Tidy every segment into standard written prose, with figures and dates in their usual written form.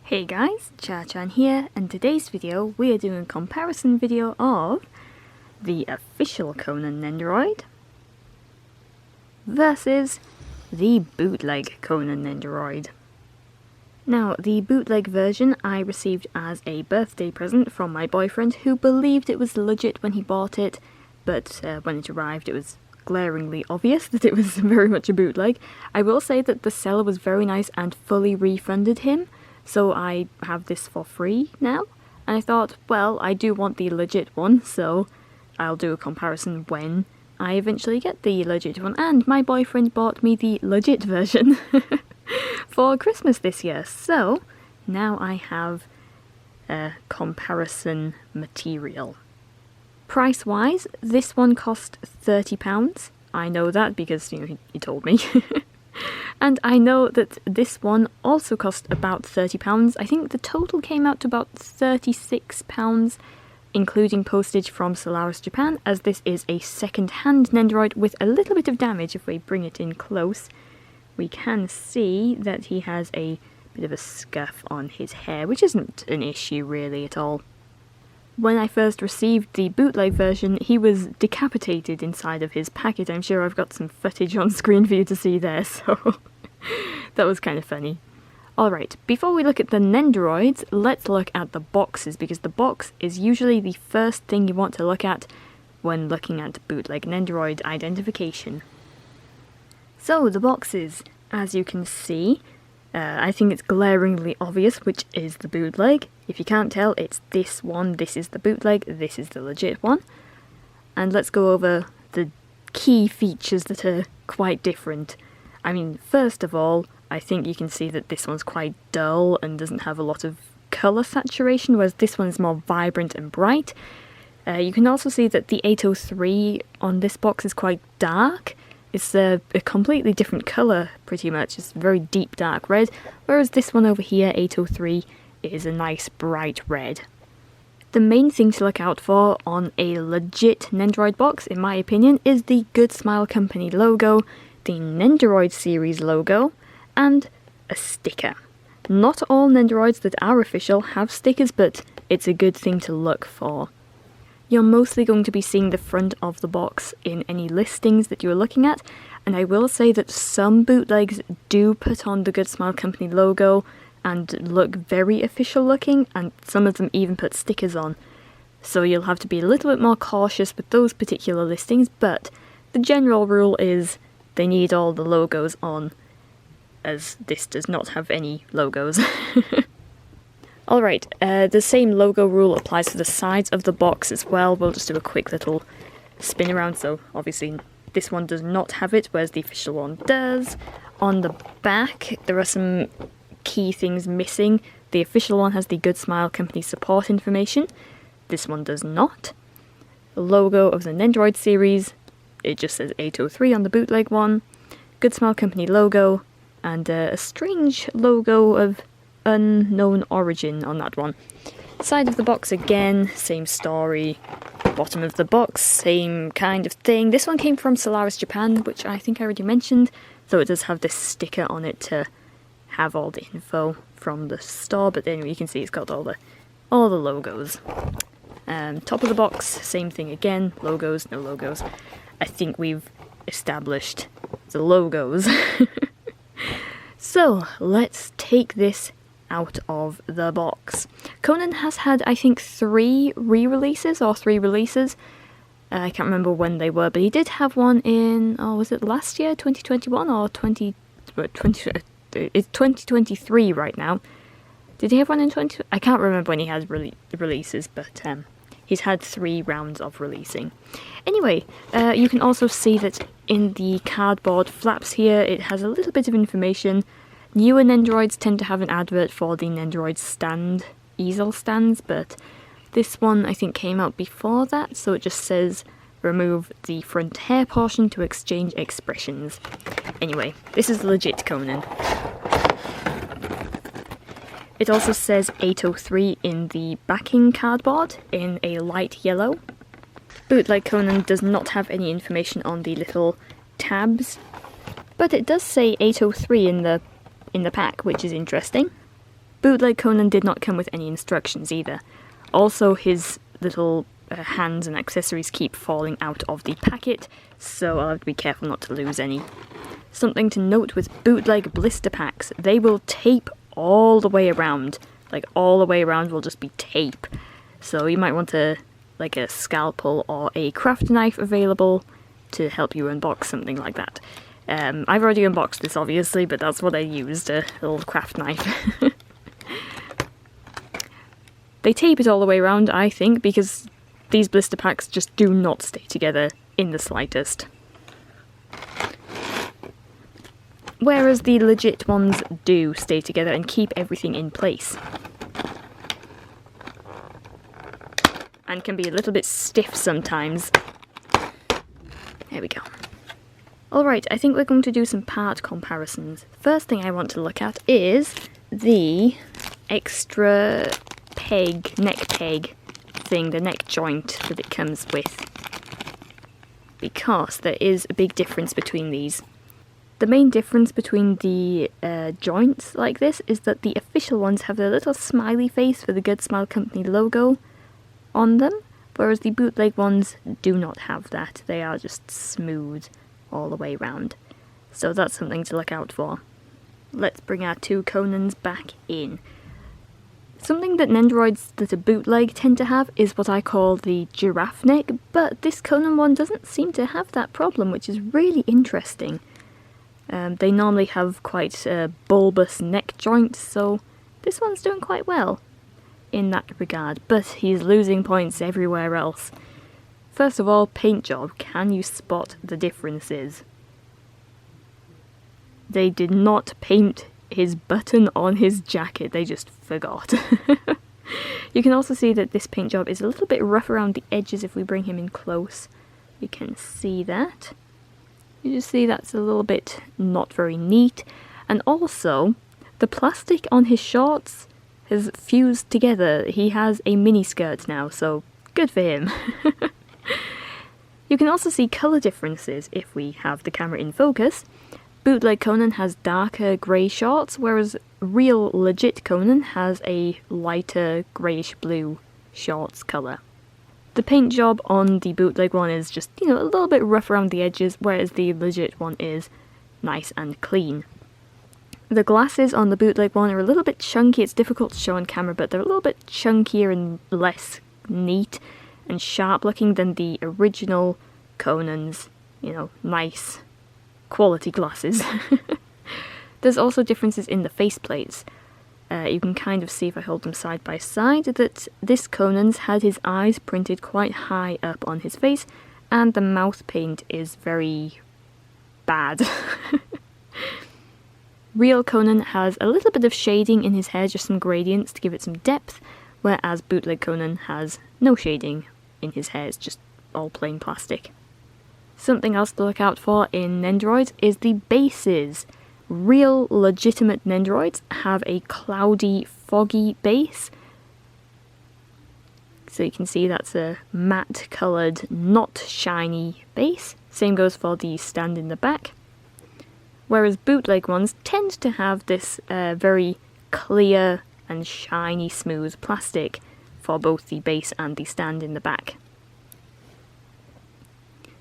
Hey guys, CharrChan here, and today's video we are doing a comparison video of the official Conan Nendoroid versus the bootleg Conan Nendoroid. Now, the bootleg version I received as a birthday present from my boyfriend, who believed it was legit when he bought it, but when it arrived it was glaringly obvious that it was very much a bootleg. I will say that the seller was very nice and fully refunded him, so I have this for free now, and I thought, well, I do want the legit one, so I'll do a comparison when I eventually get the legit one. And my boyfriend bought me the legit version for Christmas this year, so now I have a comparison material. Price-wise, this one cost £30. I know that because, he told me. And I know that this one also cost about £30. I think the total came out to about £36, including postage from Solaris Japan, as this is a second-hand Nendoroid with a little bit of damage. If we bring it in close, we can see that he has a bit of a scuff on his hair, which isn't an issue really at all. When I first received the bootleg version, he was decapitated inside of his packet. I'm sure I've got some footage on screen for you to see there, so that was kind of funny. Alright, before we look at the Nendoroids, let's look at the boxes, because the box is usually the first thing you want to look at when looking at bootleg Nendoroid identification. So, the boxes, as you can see, I think it's glaringly obvious which is the bootleg. If you can't tell, it's this one. This is the bootleg, this is the legit one. And let's go over the key features that are quite different. I mean, first of all, I think you can see that this one's quite dull and doesn't have a lot of colour saturation, whereas this one's more vibrant and bright. You can also see that the 803 on this box is quite dark. It's a completely different colour, pretty much. It's a very deep dark red, whereas this one over here, 803, is a nice bright red. The main thing to look out for on a legit Nendoroid box, in my opinion, is the Goodsmile Company logo, the Nendoroid series logo, and a sticker. Not all Nendoroids that are official have stickers, but it's a good thing to look for. You're mostly going to be seeing the front of the box in any listings that you're looking at, and I will say that some bootlegs do put on the Goodsmile Company logo and look very official looking, and some of them even put stickers on. So you'll have to be a little bit more cautious with those particular listings, but the general rule is they need all the logos on, as this does not have any logos. Alright, the same logo rule applies to the sides of the box as well. We'll just do a quick little spin around, so obviously this one does not have it, whereas the official one does. On the back, there are some key things missing. The official one has the Goodsmile Company support information. This one does not. The logo of the Nendoroid series, it just says 803 on the bootleg one. Goodsmile Company logo, and a strange logo of unknown origin on that one. Side of the box again, same story. Bottom of the box, same kind of thing. This one came from Solaris Japan, which I think I already mentioned, though it does have this sticker on it to have all the info from the store, but anyway, you can see it's got all the logos. Top of the box, same thing again, logos, no logos. I think we've established the logos. So, let's take this out of the box. Conan has had, I think, 3 re-releases or 3 releases. I can't remember when they were, but he did have one in, was it last year, 2021 or it's 2023 right now. Did he have one in I can't remember when he had releases, but he's had 3 rounds of releasing. Anyway, you can also see that in the cardboard flaps here, it has a little bit of information. Newer Nendoroids tend to have an advert for the Nendoroid stand, easel stands, but this one I think came out before that, so it just says remove the front hair portion to exchange expressions. Anyway, this is legit Conan. It also says 803 in the backing cardboard in a light yellow. Bootleg Conan does not have any information on the little tabs, but it does say 803 in the pack, which is interesting. Bootleg Conan did not come with any instructions either. Also, his little hands and accessories keep falling out of the packet, so I'll have to be careful not to lose any. Something to note with bootleg blister packs, they will tape all the way around. Like, all the way around will just be tape. So you might want a scalpel or a craft knife available to help you unbox something like that. I've already unboxed this, obviously, but that's what I used, a little craft knife. They tape it all the way around, I think, because these blister packs just do not stay together in the slightest. Whereas the legit ones do stay together and keep everything in place. And can be a little bit stiff sometimes. There we go. Alright, I think we're going to do some part comparisons. First thing I want to look at is the extra neck peg thing, the neck joint that it comes with. Because there is a big difference between these. The main difference between the joints like this is that the official ones have a little smiley face for the Goodsmile Company logo on them, whereas the bootleg ones do not have that. They are just smooth all the way round. So that's something to look out for. Let's bring our two Conans back in. Something that Nendoroids that are bootleg tend to have is what I call the giraffe neck, but this Conan one doesn't seem to have that problem, which is really interesting. They normally have quite bulbous neck joints, so this one's doing quite well in that regard, but he's losing points everywhere else. First of all, paint job. Can you spot the differences? They did not paint his button on his jacket, they just forgot. You can also see that this paint job is a little bit rough around the edges if we bring him in close. You can see that. You just see that's a little bit not very neat. And also, the plastic on his shorts has fused together. He has a mini skirt now, so good for him. You can also see colour differences if we have the camera in focus. Bootleg Conan has darker grey shorts, whereas real legit Conan has a lighter greyish blue shorts colour. The paint job on the bootleg one is just, a little bit rough around the edges, whereas the legit one is nice and clean. The glasses on the bootleg one are a little bit chunky. It's difficult to show on camera, but they're a little bit chunkier and less neat and sharp looking than the original Conan's, nice quality glasses. There's also differences in the faceplates. You can kind of see if I hold them side by side that this Conan's had his eyes printed quite high up on his face, and the mouth paint is very bad. Real Conan has a little bit of shading in his hair, just some gradients to give it some depth, whereas bootleg Conan has no shading in his hair, it's just all plain plastic. Something else to look out for in Nendoroids is the bases. Real, legitimate Nendoroids have a cloudy, foggy base. So you can see that's a matte coloured, not shiny base. Same goes for the stand in the back. Whereas bootleg ones tend to have this very clear and shiny, smooth plastic for both the base and the stand in the back.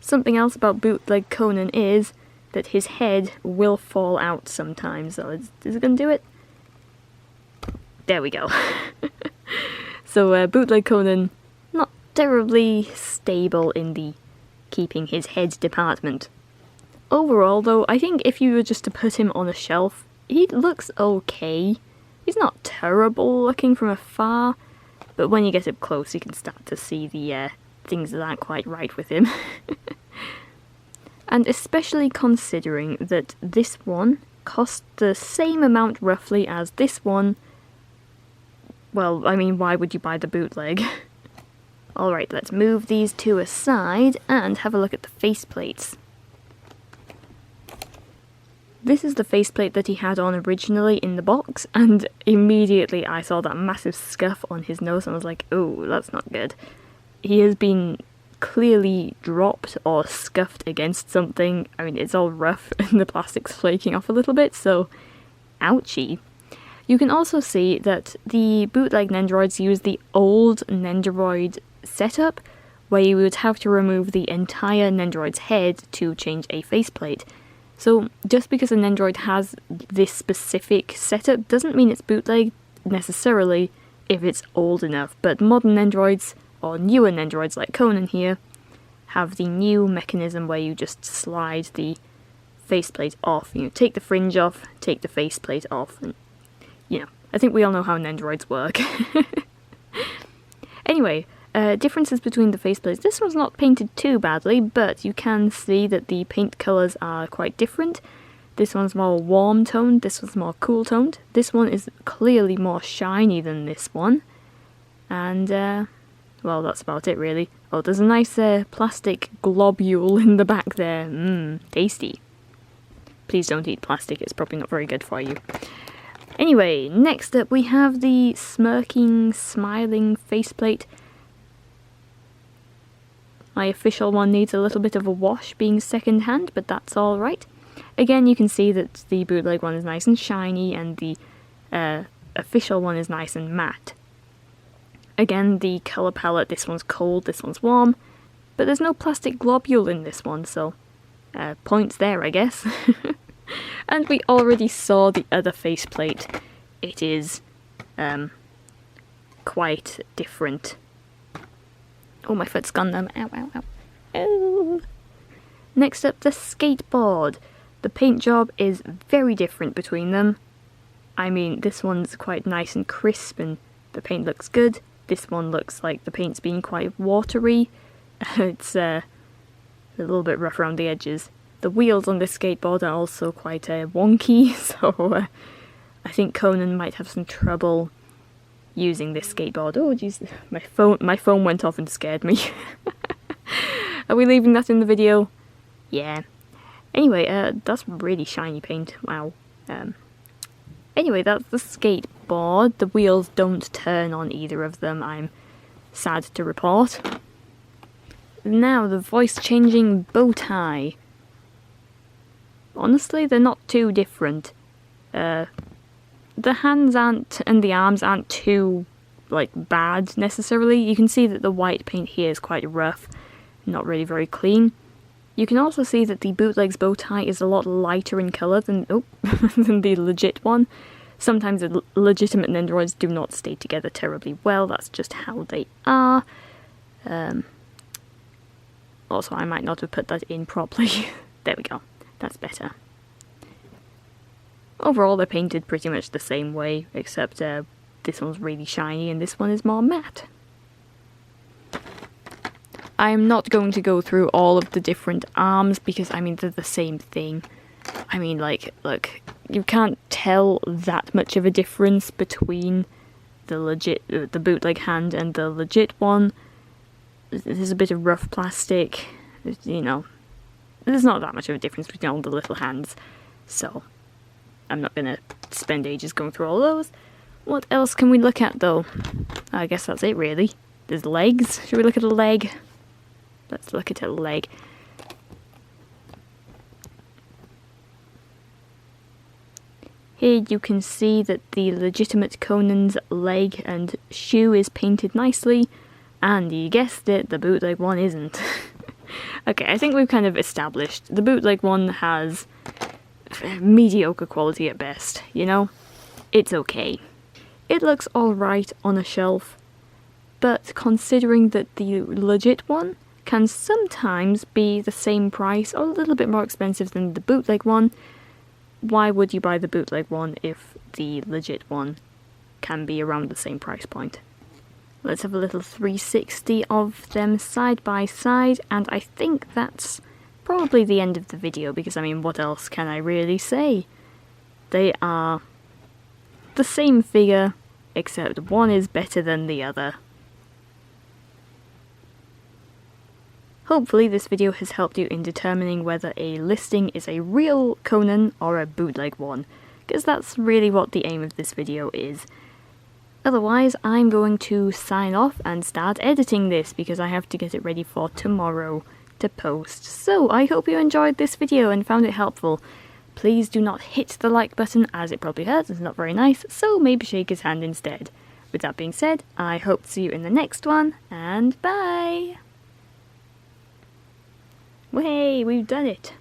Something else about bootleg Conan is that his head will fall out sometimes. So is it going to do it? There we go. So bootleg Conan, not terribly stable in the keeping his head department. Overall though, I think if you were just to put him on a shelf, he looks okay. He's not terrible looking from afar, but when you get up close you can start to see the things that aren't quite right with him. And especially considering that this one cost the same amount roughly as this one. Well, I mean, why would you buy the bootleg? Alright, let's move these two aside and have a look at the faceplates. This is the faceplate that he had on originally in the box, and immediately I saw that massive scuff on his nose and I was like, oh, that's not good. He has been clearly dropped or scuffed against something. I mean, it's all rough and the plastic's flaking off a little bit, so ouchie. You can also see that the bootleg Nendoroids use the old Nendoroid setup, where you would have to remove the entire Nendoroid's head to change a faceplate. So just because a Nendoroid has this specific setup doesn't mean it's bootleg necessarily if it's old enough, but modern Nendoroids, or newer Nendoroids like Conan here, have the new mechanism where you just slide the faceplate off. You know, take the fringe off, take the faceplate off, and you know, I think we all know how Nendoroids work. Anyway, differences between the faceplates. This one's not painted too badly, but you can see that the paint colours are quite different. This one's more warm toned, this one's more cool toned. This one is clearly more shiny than this one. And, well, that's about it really. Oh, there's a nice plastic globule in the back there. Mmm, tasty. Please don't eat plastic, it's probably not very good for you. Anyway, next up we have the smirking, smiling faceplate. My official one needs a little bit of a wash being second hand, but that's alright. Again, you can see that the bootleg one is nice and shiny, and the official one is nice and matte. Again, the colour palette, this one's cold, this one's warm, but there's no plastic globule in this one, so points there, I guess. And we already saw the other faceplate. It is quite different. Oh, my foot's gone numb. Ow, ow, ow. Oh. Next up, the skateboard. The paint job is very different between them. I mean, this one's quite nice and crisp and the paint looks good. This one looks like the paint's being quite watery. It's a little bit rough around the edges. The wheels on this skateboard are also quite wonky, so I think Conan might have some trouble using this skateboard. Oh jeez, my phone went off and scared me. Are we leaving that in the video? Yeah. Anyway, that's really shiny paint. Wow. Anyway, that's the skateboard. The wheels don't turn on either of them, I'm sad to report. Now, the voice-changing bow tie. Honestly, they're not too different. The hands aren't, and the arms aren't too, like, bad necessarily. You can see that the white paint here is quite rough, not really very clean. You can also see that the bootleg's bow tie is a lot lighter in colour than, than the legit one. Sometimes the legitimate Nendoroids do not stay together terribly well, that's just how they are. Also, I might not have put that in properly. There we go, that's better. Overall, they're painted pretty much the same way, except this one's really shiny and this one is more matte. I'm not going to go through all of the different arms because, I mean, they're the same thing. I mean, like, look, you can't tell that much of a difference between the bootleg hand and the legit one. There's a bit of rough plastic, you know. There's not that much of a difference between all the little hands, so I'm not going to spend ages going through all those. What else can we look at, though? I guess that's it, really. There's legs. Should we look at a leg? Let's look at a leg. Here you can see that the legitimate Conan's leg and shoe is painted nicely, and you guessed it, the bootleg one isn't. Okay, I think we've kind of established the bootleg one has mediocre quality at best, you know? It's okay. It looks alright on a shelf, but considering that the legit one can sometimes be the same price or a little bit more expensive than the bootleg one, why would you buy the bootleg one if the legit one can be around the same price point? Let's have a little 360 of them side by side, and I think that's probably the end of the video because, I mean, what else can I really say? They are the same figure, except one is better than the other. Hopefully this video has helped you in determining whether a listing is a real Conan or a bootleg one, because that's really what the aim of this video is. Otherwise, I'm going to sign off and start editing this because I have to get it ready for tomorrow to post. So I hope you enjoyed this video and found it helpful. Please do not hit the like button, as it probably hurts and it's not very nice, so maybe shake his hand instead. With that being said, I hope to see you in the next one, and bye! Way, we've done it!